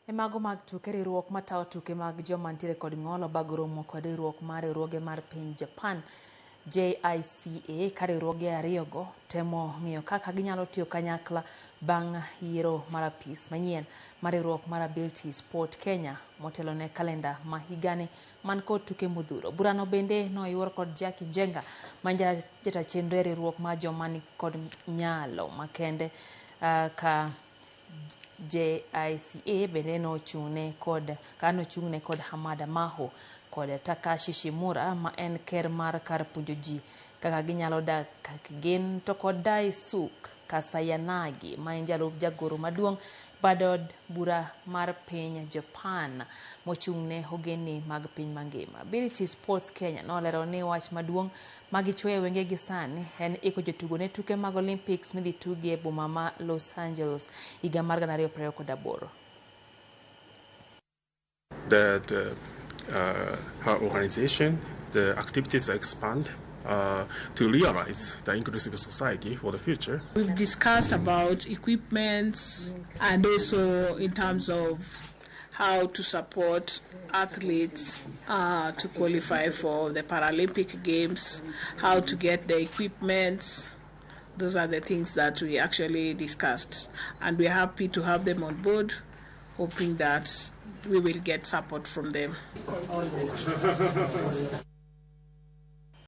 E mago mag tuke riwruok matawo tuke mag joma ntiere kod ng'olo bag romo kod riwruok mar riwruoge mar piny Japan JICA ka riwruoge ariyogo temo ng'iyo kaka ginyalo tiyo kanyakla bang' yiero mar apis manyien mar riwruok mar Ability Sport Kenya motelone kalenda ma higani man kod tuke modhuro. Burano bende noyuor kod Jackie Njenga manja jata chenro e riwruok mar joma ni kod nyalo makende ka JICA bende nochung'ne kod Hamada Maho kod Takashi Shimura ma en ker mar kar puonjo ji kaka ginyalo dak gin to kod Daisuke Kasayanagi ma en jalup jagoro maduong' badod bura mar piny Japan mochung'ne ogendni mag piny mangima. Ability Sports Kenya nolero ni wach maduong' magichweyo wengegi sani en iko jotugo ne tuke mag Olimpiks midhi tugi e boma ma Los Angeles higa mar 2028. That her organization, the activities expand to realize the inclusive society for the future. We've discussed about equipment and also in terms of how to support athletes to qualify for the Paralympic Games, how to get the equipment. Those are the things that we actually discussed, and we're happy to have them on board, hoping that we will get support from them.